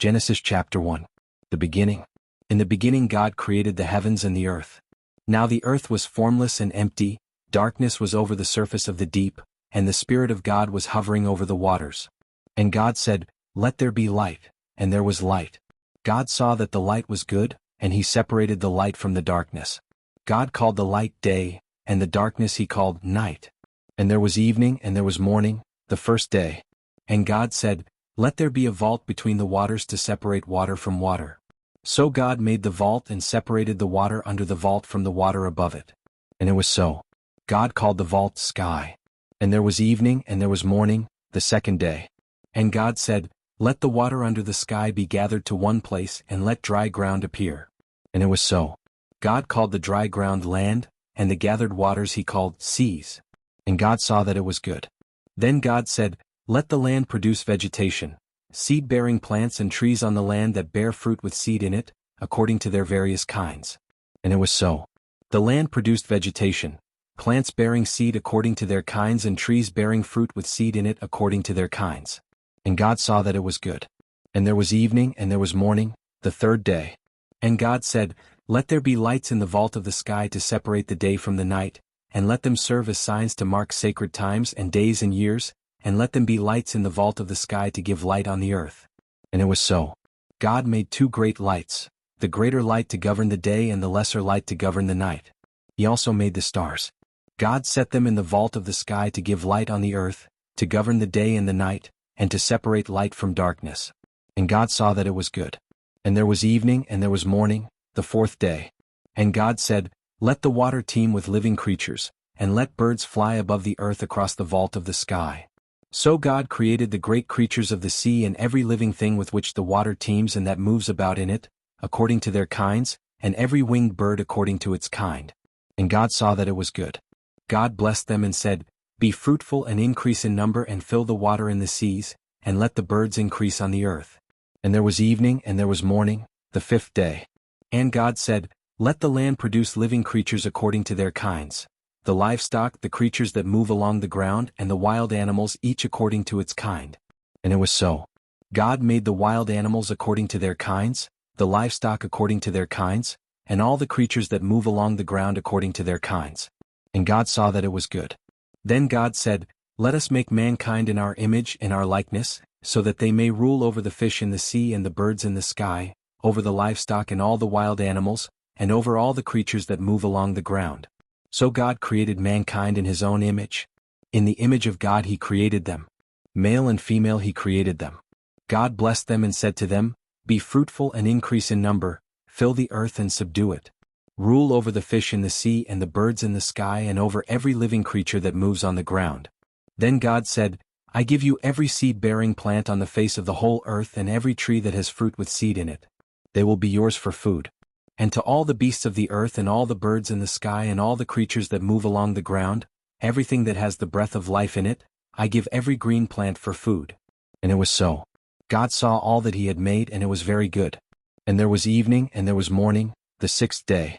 Genesis chapter 1. The beginning. In the beginning God created the heavens and the earth. Now the earth was formless and empty, darkness was over the surface of the deep, and the Spirit of God was hovering over the waters. And God said, "Let there be light," and there was light. God saw that the light was good, and he separated the light from the darkness. God called the light day, and the darkness he called night. And there was evening and there was morning, the first day. And God said, "Let there be a vault between the waters to separate water from water." So God made the vault and separated the water under the vault from the water above it. And it was so. God called the vault sky. And there was evening and there was morning, the second day. And God said, "Let the water under the sky be gathered to one place and let dry ground appear." And it was so. God called the dry ground land, and the gathered waters he called seas. And God saw that it was good. Then God said, "Let the land produce vegetation, seed-bearing plants and trees on the land that bear fruit with seed in it, according to their various kinds." And it was so. The land produced vegetation, plants bearing seed according to their kinds and trees bearing fruit with seed in it according to their kinds. And God saw that it was good. And there was evening and there was morning, the third day. And God said, "Let there be lights in the vault of the sky to separate the day from the night, and let them serve as signs to mark sacred times and days and years, and let them be lights in the vault of the sky to give light on the earth." And it was so. God made two great lights, the greater light to govern the day and the lesser light to govern the night. He also made the stars. God set them in the vault of the sky to give light on the earth, to govern the day and the night, and to separate light from darkness. And God saw that it was good. And there was evening and there was morning, the fourth day. And God said, "Let the water teem with living creatures, and let birds fly above the earth across the vault of the sky." So God created the great creatures of the sea and every living thing with which the water teems and that moves about in it, according to their kinds, and every winged bird according to its kind. And God saw that it was good. God blessed them and said, "Be fruitful and increase in number and fill the water in the seas, and let the birds increase on the earth." And there was evening and there was morning, the fifth day. And God said, "Let the land produce living creatures according to their kinds, the livestock, the creatures that move along the ground, and the wild animals each according to its kind." And it was so. God made the wild animals according to their kinds, the livestock according to their kinds, and all the creatures that move along the ground according to their kinds. And God saw that it was good. Then God said, "Let us make mankind in our image and our likeness, so that they may rule over the fish in the sea and the birds in the sky, over the livestock and all the wild animals, and over all the creatures that move along the ground." So God created mankind in his own image. In the image of God he created them. Male and female he created them. God blessed them and said to them, "Be fruitful and increase in number, fill the earth and subdue it. Rule over the fish in the sea and the birds in the sky and over every living creature that moves on the ground." Then God said, "I give you every seed-bearing plant on the face of the whole earth and every tree that has fruit with seed in it. They will be yours for food. And to all the beasts of the earth and all the birds in the sky and all the creatures that move along the ground, everything that has the breath of life in it, I give every green plant for food." And it was so. God saw all that he had made and it was very good. And there was evening and there was morning, the sixth day.